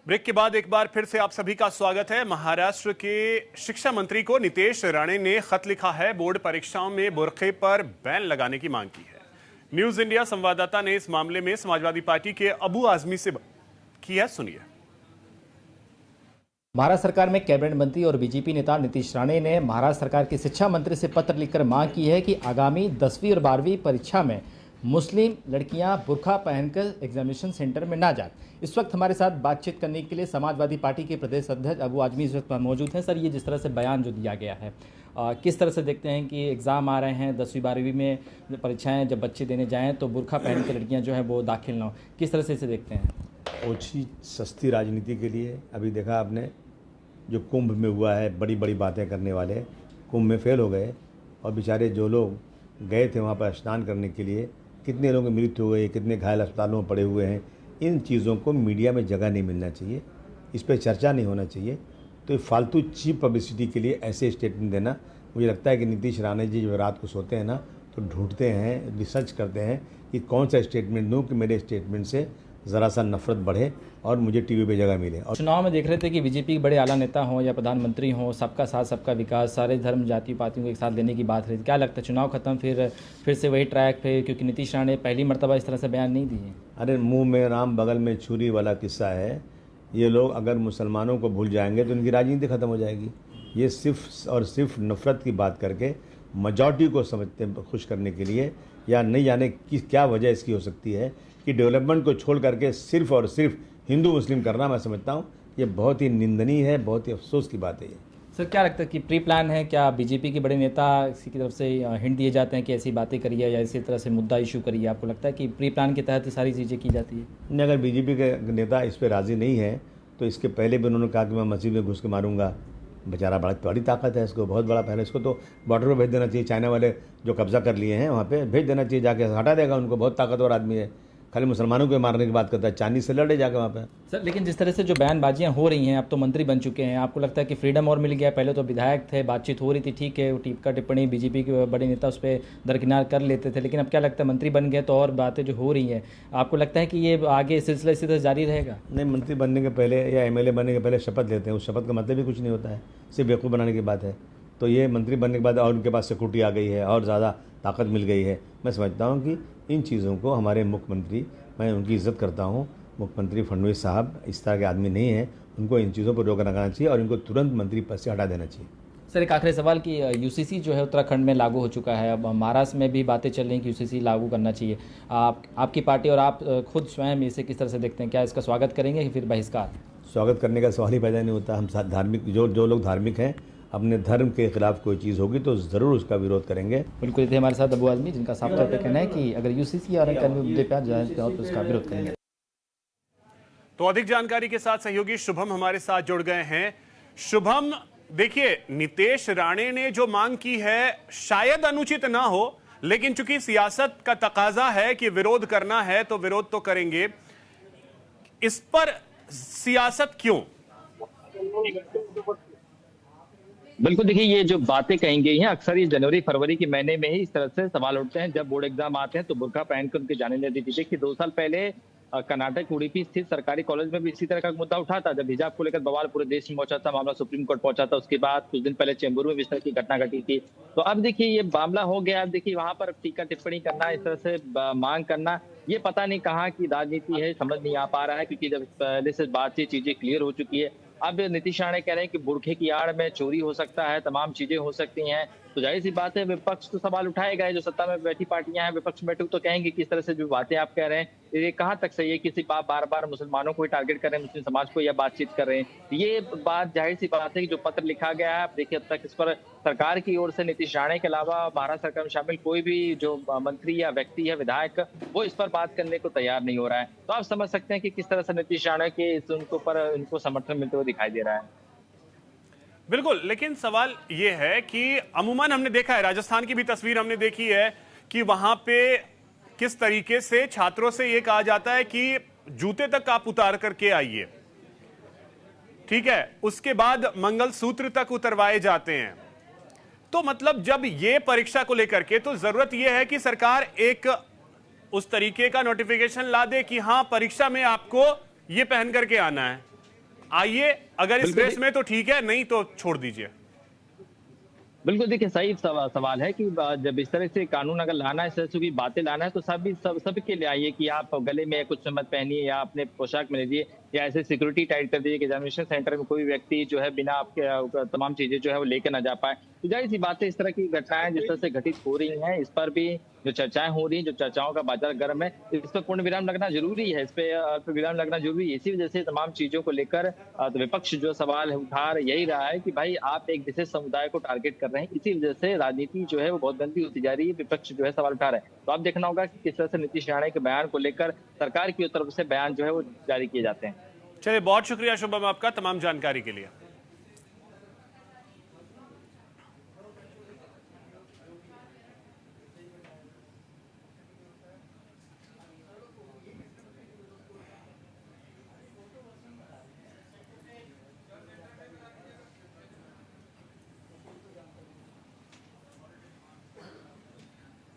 Break के बाद एक बार फिर से आप सभी का स्वागत है। महाराष्ट्र के शिक्षा मंत्री को नीतीश राणे ने खत लिखा है। बोर्ड परीक्षाओं में बुर्के पर बैन लगाने की मांग की है। न्यूज इंडिया संवाददाता ने इस मामले में समाजवादी पार्टी के अबू आजमी से की है, सुनिए। महाराष्ट्र सरकार में कैबिनेट मंत्री और बीजेपी नेता नीतीश राणे ने महाराष्ट्र सरकार के शिक्षा मंत्री से पत्र लिखकर मांग की है कि आगामी 10वीं और 12वीं परीक्षा में मुस्लिम लड़कियां बुर्का पहनकर एग्जामिनेशन सेंटर में ना जाएं। इस वक्त हमारे साथ बातचीत करने के लिए समाजवादी पार्टी के प्रदेश अध्यक्ष अबू आजमी इस वक्त मौजूद हैं। सर, ये जिस तरह से बयान जो दिया गया है, किस तरह से देखते हैं कि एग्ज़ाम आ रहे हैं, 10वीं 12वीं में परीक्षाएं जब बच्चे देने जाएँ तो बुर्का पहन के लड़कियाँ जो हैं वो दाखिल ना हो, किस तरह से इसे देखते हैं? ओछी सस्ती राजनीति के लिए अभी देखा आपने जो कुंभ में हुआ है, बड़ी बड़ी बातें करने वाले कुंभ में फेल हो गए और बेचारे जो लोग गए थे वहाँ पर स्नान करने के लिए, कितने लोगों की मृत्यु हो गई, कितने घायल अस्पतालों में पड़े हुए हैं। इन चीज़ों को मीडिया में जगह नहीं मिलना चाहिए, इस पर चर्चा नहीं होना चाहिए। तो फालतू चीप पब्लिसिटी के लिए ऐसे स्टेटमेंट देना, मुझे लगता है कि नीतीश राणे जी जब रात को सोते हैं ना तो ढूंढते हैं, रिसर्च करते हैं कि कौन सा स्टेटमेंट दूँ कि मेरे स्टेटमेंट से ज़रा सा नफरत बढ़े और मुझे टीवी पे जगह मिले। और चुनाव में देख रहे थे कि बीजेपी के बड़े आला नेता हों या प्रधानमंत्री हों, सबका साथ सबका विकास, सारे धर्म जाति पातियों को एक साथ लेने की बात रही। क्या लगता है चुनाव खत्म फिर से वही ट्रैक पे, क्योंकि नीतीश राणे पहली मर्तबा इस तरह से बयान नहीं दिए? अरे मुंह में राम बगल में छुरी वाला किस्सा है। ये लोग अगर मुसलमानों को भूल जाएंगे तो उनकी राजनीति खत्म हो जाएगी। ये सिर्फ और सिर्फ नफरत की बात करके मेजॉरिटी को समझते हैं खुश करने के लिए, या नहीं जाने कि क्या वजह इसकी हो सकती है कि डेवलपमेंट को छोड़ करके सिर्फ और सिर्फ हिंदू मुस्लिम करना, मैं समझता हूँ ये बहुत ही निंदनीय है, बहुत ही अफसोस की बात है ये। सर, क्या लगता है कि प्री प्लान है? क्या बीजेपी के बड़े नेता की तरफ से हिंट दिए जाते हैं कि ऐसी बातें करिए या इसी तरह से मुद्दा इशू करिए? आपको लगता है कि प्री प्लान के तहत सारी चीज़ें की जाती है? नहीं, अगर बीजेपी के नेता इस पर राज़ी नहीं है तो इसके पहले भी उन्होंने कहा कि मैं मस्जिद में घुस के मारूंगा। बेचारा बड़ी ताकत है, इसको बहुत बड़ा पहले इसको तो बॉर्डर पर भेज देना चाहिए। चाइना वाले जो कब्जा कर लिए हैं वहाँ पे भेज देना चाहिए, जाके हटा देगा उनको। बहुत ताकतवर आदमी है, खाली मुसलमानों को मारने की बात करता है, चाइनीज से लड़े जाकर वहाँ पे। सर, लेकिन जिस तरह से जो बयानबाजियां हो रही हैं, अब तो मंत्री बन चुके हैं, आपको लगता है कि फ्रीडम और मिल गया? पहले तो विधायक थे, बातचीत हो रही थी, ठीक है, वो टीका टिप्पणी बीजेपी के बड़े नेता उस पर दरकिनार कर लेते थे, लेकिन अब क्या लगता है मंत्री बन गए तो और बातें जो हो रही हैं, आपको लगता है कि ये आगे सिलसिला इसी तरह जारी रहेगा? नहीं, मंत्री बनने के पहले या एमएलए बनने के पहले शपथ लेते हैं, उस शपथ का मतलब भी कुछ नहीं होता है, सिर्फ बेवकूफ़ बनाने की बात है। तो ये मंत्री बनने के बाद और उनके पास सिक्योरिटी आ गई है और ज़्यादा ताकत मिल गई है। मैं समझता हूँ कि इन चीज़ों को हमारे मुख्यमंत्री, मैं उनकी इज़्ज़त करता हूँ, मुख्यमंत्री फडणवीस साहब इस तरह के आदमी नहीं हैं, उनको इन चीज़ों पर रोक लगाना चाहिए और इनको तुरंत मंत्री पद से हटा देना चाहिए। सर, एक आखिरी सवाल कि यूसीसी जो है उत्तराखंड में लागू हो चुका है, अब महाराष्ट्र में भी बातें चल रही हैं कि यूसीसी लागू करना चाहिए। आपकी पार्टी और आप खुद स्वयं इसे किस तरह से देखते हैं? क्या इसका स्वागत करेंगे या फिर बहिष्कार? स्वागत करने का सवाल ही पैदा नहीं होता। हम धार्मिक जो लोग धार्मिक हैं, अपने धर्म के खिलाफ कोई चीज़ होगी तो ज़रूर उसका विरोध करेंगे। बिल्कुल, थे हमारे साथ अबू आजमी, जिनका साफ तौर पर कहना है कि अगर यूसीसी और अन्य मुद्दे पर जाए तो उसका विरोध करेंगे। तो अधिक जानकारी के साथ सहयोगी शुभम हमारे साथ जुड़ गए हैं। शुभम, देखिए, नीतीश राणे ने जो मांग की है शायद अनुचित ना हो, लेकिन चूंकि सियासत का तकाजा है कि विरोध करना है तो विरोध तो करेंगे। इस पर सियासत क्यों? बिल्कुल, देखिए, ये जो बातें कही गई हैं अक्सर ये जनवरी फरवरी के महीने में ही इस तरह से सवाल उठते हैं जब बोर्ड एग्जाम आते हैं तो बुर्का पहनकर उनके जाने नहीं देती थी। कि 2 साल पहले कर्नाटक उडुपी स्थित सरकारी कॉलेज में भी इसी तरह का मुद्दा उठा था, जब हिजाब को लेकर बवाल पूरे देश में पहुंचा था, मामला सुप्रीम कोर्ट पहुंचा था। उसके बाद कुछ दिन पहले चेंबूर में भी इस तरह की घटना घटी थी। तो अब देखिए ये मामला हो गया। अब देखिए वहां पर टीका टिप्पणी करना, इस तरह से मांग करना, ये पता नहीं कहाँ की राजनीति है, समझ नहीं आ पा रहा है, क्योंकि जब पहले से बातचीत चीजें क्लियर हो चुकी है। अब नीतीश राणे कह रहे हैं कि बुर्के की आड़ में चोरी हो सकता है, तमाम चीजें हो सकती हैं, तो जाहिर सी बात है विपक्ष तो सवाल उठाएगा। जो सत्ता में बैठी पार्टियां हैं, विपक्ष में बैठे तो कहेंगे कि इस तरह से जो बातें आप कह रहे हैं ये कहाँ तक सही है? किसी बार बार मुसलमानों को ही टारगेट कर रहे हैं, मुस्लिम समाज को यह बातचीत कर रहे हैं। ये बात जाहिर सी बात है कि जो पत्र लिखा गया है, आप देखिए अब तक इस पर सरकार की ओर से नीतीश राणे के अलावा महाराष्ट्र सरकार में शामिल कोई भी जो मंत्री या व्यक्ति या विधायक वो इस पर बात करने को तैयार नहीं हो रहा है। तो आप समझ सकते हैं कि किस तरह से नीतीश राणे के उनको समर्थन मिलते हुए दिखाई दे रहा है। बिल्कुल, लेकिन सवाल यह है कि अमूमन हमने देखा है, राजस्थान की भी तस्वीर हमने देखी है कि वहां पे किस तरीके से छात्रों से यह कहा जाता है कि जूते तक आप उतार करके आइए, ठीक है, उसके बाद मंगलसूत्र तक उतरवाए जाते हैं। तो मतलब जब ये परीक्षा को लेकर के, तो जरूरत यह है कि सरकार एक उस तरीके का नोटिफिकेशन ला दे कि हां, परीक्षा में आपको ये पहन करके आना है। आइए, अगर इस बिल्कुल रेस में तो ठीक है, नहीं तो छोड़ दीजिए। बिल्कुल देखिए सही सवाल है कि जब इस तरह से कानून अगर लाना है, इस तरह की बातें लाना है तो सबके लिए आइए कि आप गले में कुछ मत पहनिए या अपने पोशाक में लीजिए या ऐसे सिक्योरिटी टाइट कर दीजिए कि एग्जामिनेशन सेंटर में कोई व्यक्ति जो है बिना आपके तमाम चीजें जो है वो लेकर ना जा पाए। तो जाहिर सी बात है, इस तरह की घटनाएं जिस तरह से घटित हो रही हैं, इस पर भी जो चर्चाएं हो रही हैं, जो चर्चाओं का बाजार गर्म है, इस पर पूर्ण विराम लगना जरूरी है, इस पे विराम लगना जरूरी है। इसी वजह से तमाम चीजों को लेकर तो विपक्ष जो सवाल है उठा यही रहा है कि भाई आप एक विशेष समुदाय को टारगेट कर रहे हैं, इसी वजह से राजनीति जो है वो बहुत गंदी होती जा रही है, विपक्ष जो है सवाल उठा रहा है। तो आप देखना होगा कि किस तरह से नीतीश राणे के बयान को लेकर सरकार की तरफ से बयान जो है वो जारी किए जाते हैं। चलिए, बहुत शुक्रिया शुभम आपका तमाम जानकारी के लिए।